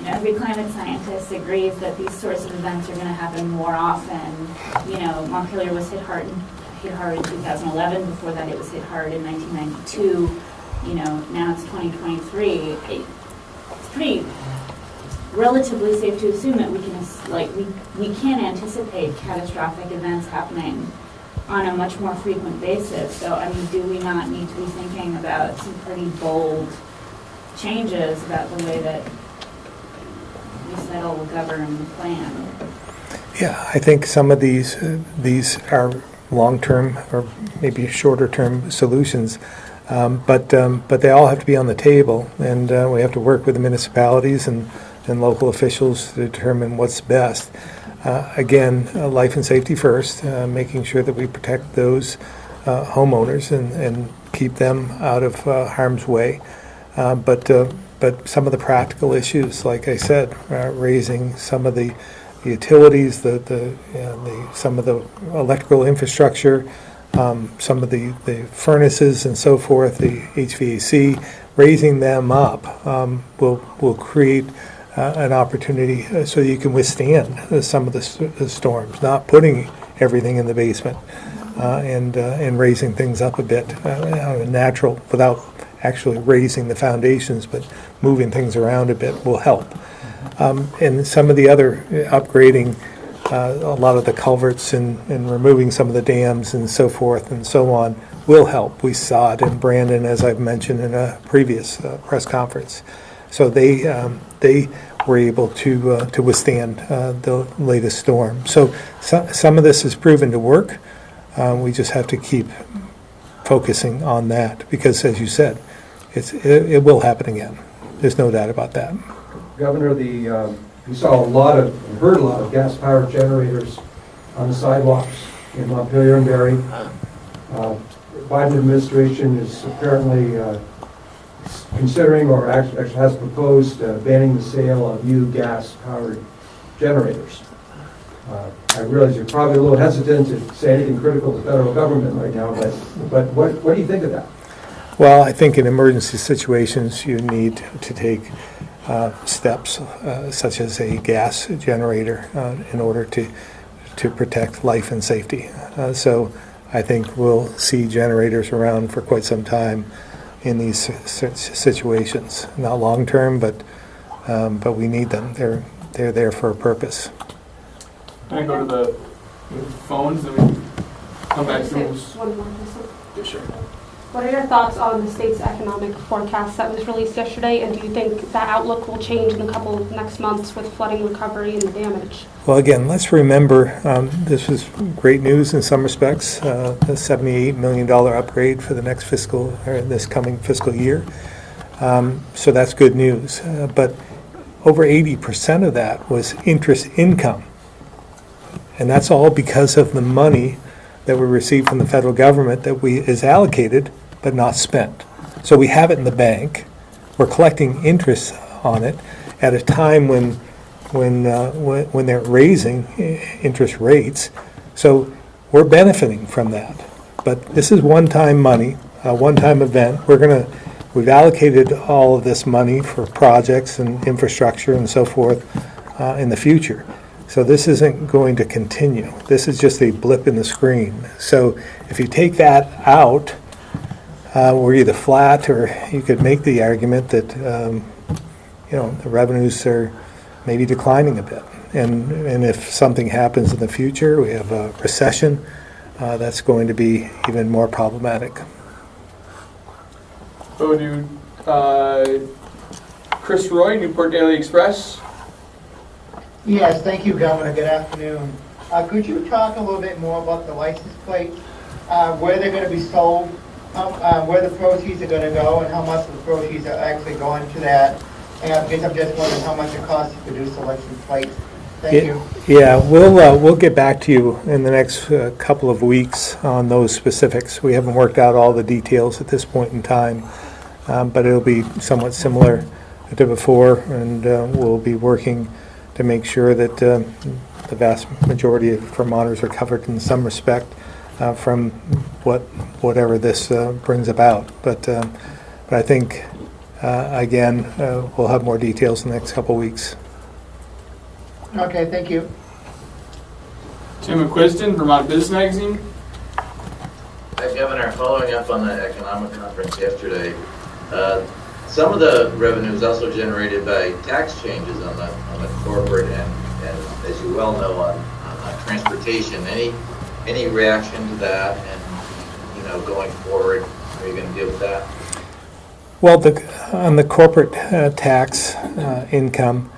every climate scientist agrees that these sorts of events are going to happen more often. Montpelier was hit hard in 2011. Before that, it was hit hard in 1992. Now it's 2023. It's pretty relatively safe to assume that we can anticipate catastrophic events happening on a much more frequent basis. So, I mean, do we not need to be thinking about some pretty bold changes about the way that we settle, govern, plan? Yeah, I think some of these are long-term or maybe shorter-term solutions, but they all have to be on the table, and we have to work with the municipalities and local officials to determine what's best. Again, life and safety first, making sure that we protect those homeowners and keep them out of harm's way. But some of the practical issues, like I said, raising some of the utilities, some of the electrical infrastructure, some of the furnaces and so forth, the HVAC, raising them up will create an opportunity so you can withstand some of the storms, not putting everything in the basement and raising things up a bit on a natural, without actually raising the foundations, but moving things around a bit will help. And some of the other upgrading, a lot of the culverts and removing some of the dams and so forth and so on will help. We saw it in Brandon, as I've mentioned in a previous press conference. So they were able to withstand the latest storm. So some of this is proven to work. We just have to keep focusing on that because, as you said, it will happen again. There's no doubt about that. Governor, we saw heard a lot of gas-powered generators on the sidewalks in Montpelier and Barrie. Biden administration is apparently considering or actually has proposed banning the sale of new gas-powered generators. I realize you're probably a little hesitant to say anything critical to the federal government right now, but what do you think of that? Well, I think in emergency situations, you need to take steps such as a gas generator in order to protect life and safety. So I think we'll see generators around for quite some time in these situations. Not long term, but we need them. They're there for a purpose. Can I go to the phones and we can come back to those? One more, Jason. Yeah, sure. What are your thoughts on the state's economic forecast that was released yesterday, and do you think that outlook will change in a couple of next months with flooding recovery and the damage? Well, again, let's remember this was great news in some respects. The $78 million upgrade for the next this coming fiscal year. So that's good news. But over 80% of that was interest income, and that's all because of the money that we received from the federal government that is allocated but not spent. So we have it in the bank. We're collecting interest on it at a time when they're raising interest rates. So we're benefiting from that. But this is one-time money, a one-time event. We've allocated all of this money for projects and infrastructure and so forth in the future. So this isn't going to continue. This is just a blip in the screen. So if you take that out, we're either flat, or you could make the argument that the revenues are maybe declining a bit. And if something happens in the future, we have a recession, that's going to be even more problematic. Go to Chris Roy, Newport Daily Express. Yes, thank you, Governor. Good afternoon. Could you talk a little bit more about the license plate, where they're going to be sold, where the proceeds are going to go, and how much of the proceeds are actually going to that? And I guess I'm just wondering how much it costs to produce a license plate. Thank you. Yeah, we'll get back to you in the next couple of weeks on those specifics. We haven't worked out all the details at this point in time, but it'll be somewhat similar to before, and we'll be working to make sure that the vast majority of Vermonters are covered in some respect from whatever this brings about. But I think, again, we'll have more details in the next couple of weeks. Okay, thank you. Tim McQuiston, Vermont Business Magazine. Governor, following up on the economic conference yesterday, some of the revenue is also generated by tax changes on the corporate and as you well know, on transportation. Any reaction to that, and going forward, how are you going to deal with that? Well, on the corporate tax income,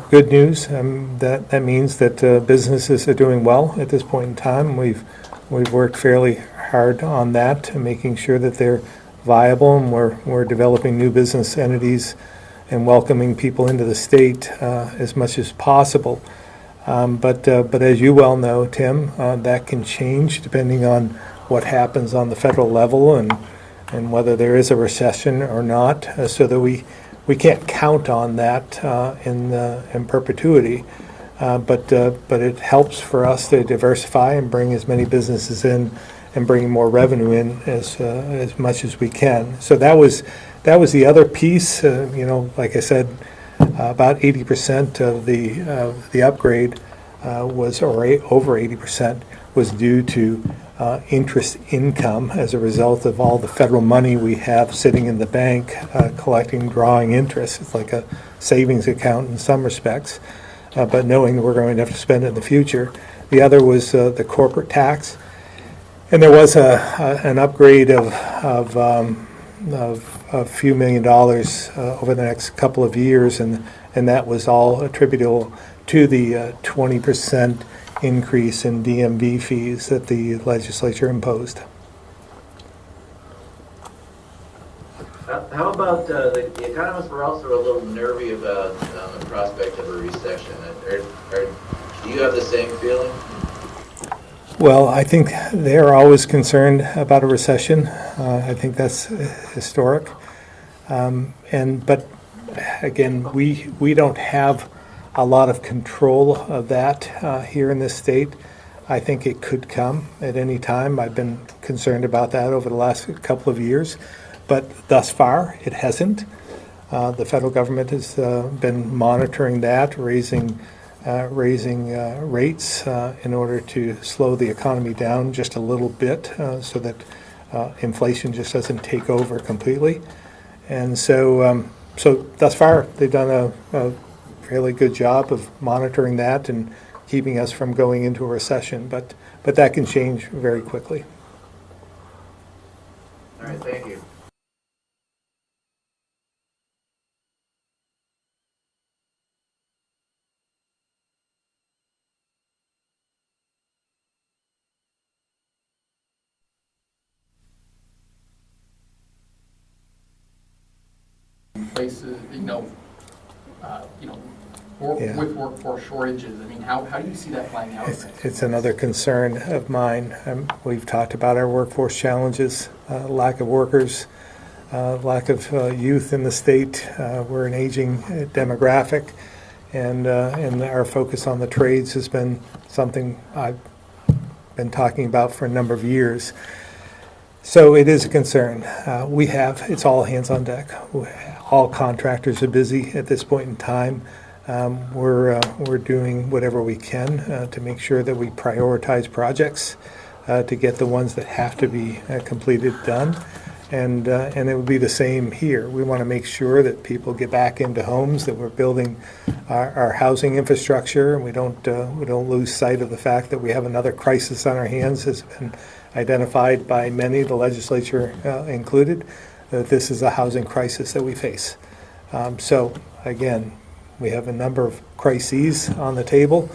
good news. That means that businesses are doing well at this point in time. We've worked fairly hard on that, making sure that they're viable, and we're developing new business entities and welcoming people into the state as much as possible. But as you well know, Tim, that can change depending on what happens on the federal level and whether there is a recession or not, so that we can't count on that in perpetuity. But it helps for us to diversify and bring as many businesses in and bring more revenue in as much as we can. So that was the other piece. Like I said, about 80% of the upgrade was, or over 80%, was due to interest income as a result of all the federal money we have sitting in the bank, drawing interest. It's like a savings account in some respects, but knowing that we're going to have to spend it in the future. The other was the corporate tax, and there was an upgrade of a few $1 million over the next couple of years, and that was all attributable to the 20% increase in DMV fees that the legislature imposed. How about the economists were also a little nervy about the prospect of a recession. Do you have the same feeling? Well, I think they're always concerned about a recession. I think that's historic. But again, we don't have a lot of control of that here in this state. I think it could come at any time. I've been concerned about that over the last couple of years, but thus far it hasn't. The federal government has been monitoring that, raising rates in order to slow the economy down just a little bit so that inflation just doesn't take over completely. And so thus far, they've done a fairly good job of monitoring that and keeping us from going into a recession. But that can change very quickly. All right, thank you. Places, Yeah. with workforce shortages. I mean, how do you see that playing out? It's another concern of mine. We've talked about our workforce challenges, lack of workers, lack of youth in the state. We're an aging demographic, and our focus on the trades has been something I've been talking about for a number of years. So it is a concern. It's all hands on deck. All contractors are busy at this point in time. We're doing whatever we can to make sure that we prioritize projects to get the ones that have to be completed done. And it would be the same here. We want to make sure that people get back into homes, that we're building our housing infrastructure, and we don't lose sight of the fact that we have another crisis on our hands, has been identified by many, the legislature included, that this is a housing crisis that we face. So again, we have a number of crises on the table,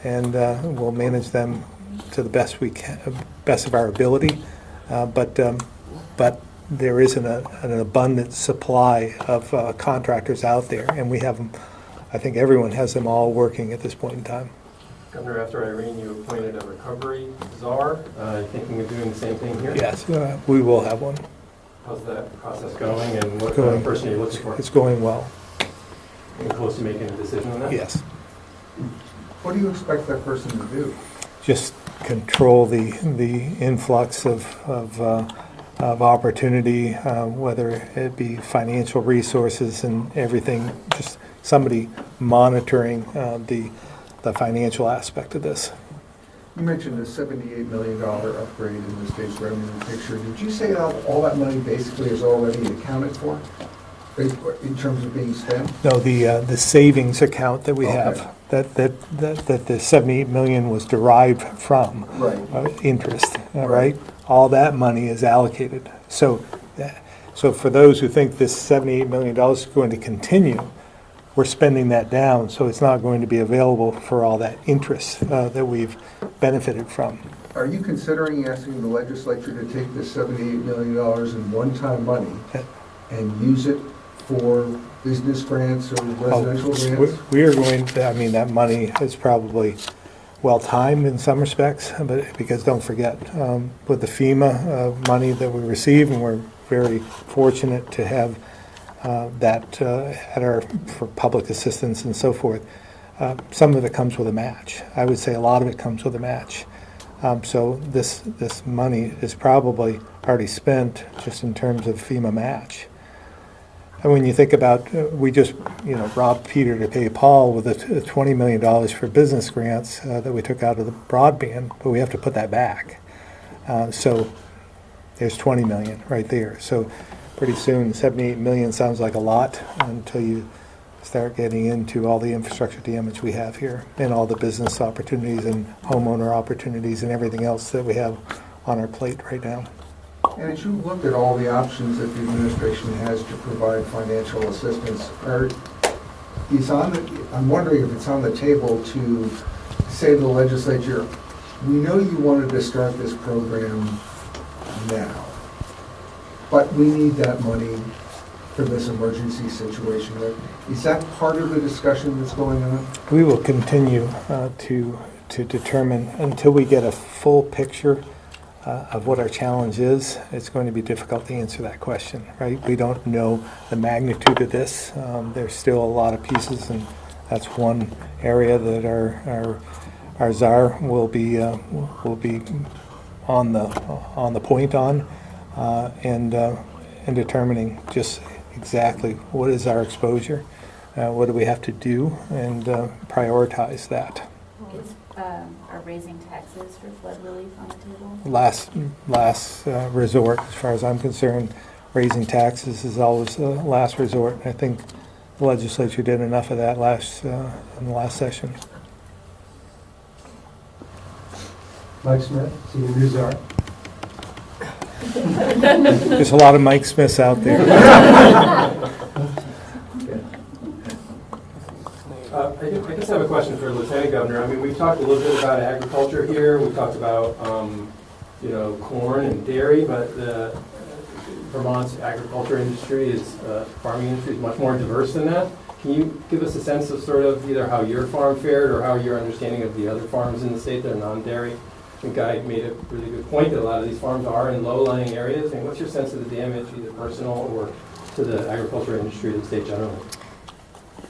and we'll manage them to the best we can, best of our ability. But there is an abundant supply of contractors out there, and we have them. I think everyone has them all working at this point in time. Governor, after Irene, you appointed a recovery czar. Thinking of doing the same thing here? Yes, we will have one. How's that process going, and what kind of person are you looking for? It's going well. Are you close to making a decision on that? Yes. What do you expect that person to do? Just control the influx of opportunity, whether it be financial resources and everything. Just somebody monitoring the financial aspect of this. You mentioned a $78 million upgrade in the state's revenue picture. Did you say that all that money basically is already accounted for in terms of being spent? No, the savings account that we Okay. have, that the $78 million was derived from. Right. Interest, right? All that money is allocated. So for those who think this $78 million is going to continue, we're spending that down, so it's not going to be available for all that interest that we've benefited from. Are you considering asking the legislature to take this $78 million in one-time money and use it for business grants or residential grants? We are going to, I mean, that money is probably well-timed in some respects, but because don't forget, with the FEMA money that we receive, and we're very fortunate to have that for public assistance and so forth, some of it comes with a match. I would say a lot of it comes with a match. So this money is probably already spent just in terms of FEMA match. And when you think about, we just robbed Peter to pay Paul with the $20 million for business grants that we took out of the broadband, but we have to put that back. So there's $20 million right there. So pretty soon, $78 million sounds like a lot until you start getting into all the infrastructure damage we have here and all the business opportunities and homeowner opportunities and everything else that we have on our plate right now. And as you look at all the options that the administration has to provide financial assistance, I'm wondering if it's on the table to say to the legislature, we know you wanted to start this program now, but we need that money for this emergency situation. Is that part of the discussion that's going on? We will continue to determine until we get a full picture of what our challenge is. It's going to be difficult to answer that question, right? We don't know the magnitude of this. There's still a lot of pieces and That's one area that our czar will be on the point on, and determining just exactly what is our exposure, what do we have to do, and prioritize that. Are raising taxes for flood relief on the table? Last resort, as far as I'm concerned. Raising taxes is always a last resort. I think the legislature did enough of that in the last session. Mike Smith, Senior News Czar. There's a lot of Mike Smiths out there. I just have a question for Lieutenant Governor. I mean, we've talked a little bit about agriculture here. We've talked about, corn and dairy, but Vermont's agriculture industry farming industry is much more diverse than that. Can you give us a sense of sort of either how your farm fared or how your understanding of the other farms in the state that are non-dairy? I think Guy made a really good point that a lot of these farms are in low-lying areas. And what's your sense of the damage, either personal or to the agriculture industry of the state generally?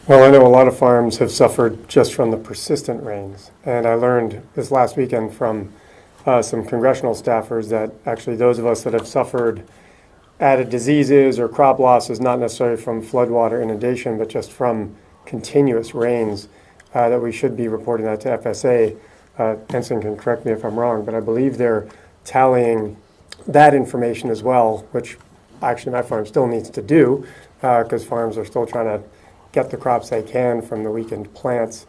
Well, I know a lot of farms have suffered just from the persistent rains. And I learned this last weekend from some congressional staffers that actually those of us that have suffered added diseases or crop losses, not necessarily from floodwater inundation, but just from continuous rains, that we should be reporting that to FSA. Ensign can correct me if I'm wrong, but I believe they're tallying that information as well, which actually my farm still needs to do, because farms are still trying to get the crops they can from the weakened plants.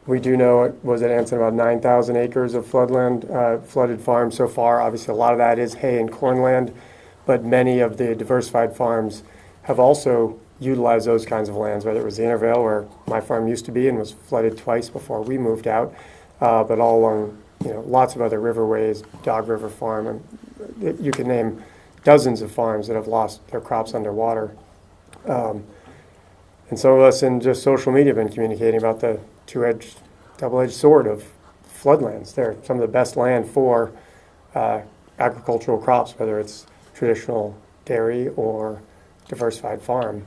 We do know, was it Ensign, about 9,000 acres of floodland, flooded farms so far. Obviously, a lot of that is hay and cornland, but many of the diversified farms have also utilized those kinds of lands, whether it was the Intervale, where my farm used to be and was flooded twice before we moved out, but all along, lots of other riverways, Dog River Farm, and you can name dozens of farms that have lost their crops underwater. And some of us in just social media have been communicating about the double-edged sword of floodlands. They're some of the best land for agricultural crops, whether it's traditional dairy or diversified farm.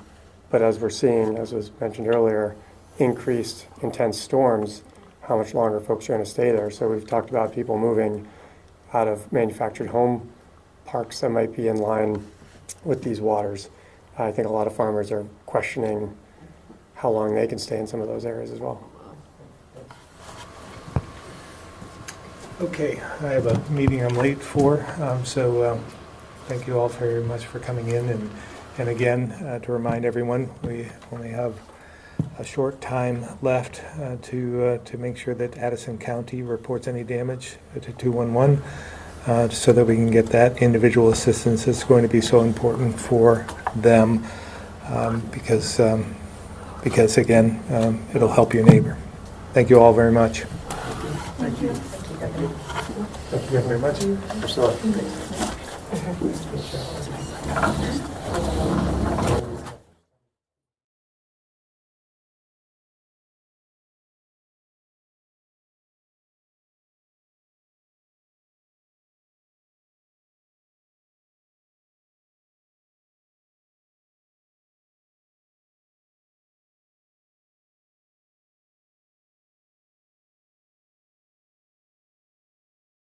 But as we're seeing, as was mentioned earlier, increased intense storms, how much longer folks are going to stay there. So we've talked about people moving out of manufactured home parks that might be in line with these waters. I think a lot of farmers are questioning how long they can stay in some of those areas as well. Okay, I have a meeting I'm late for, so thank you all very much for coming in. And again, to remind everyone, we only have a short time left to make sure that Addison County reports any damage to 211 so that we can get that individual assistance. It's going to be so important for them because again, it'll help your neighbor. Thank you all very much. Thank you. Thank you very much.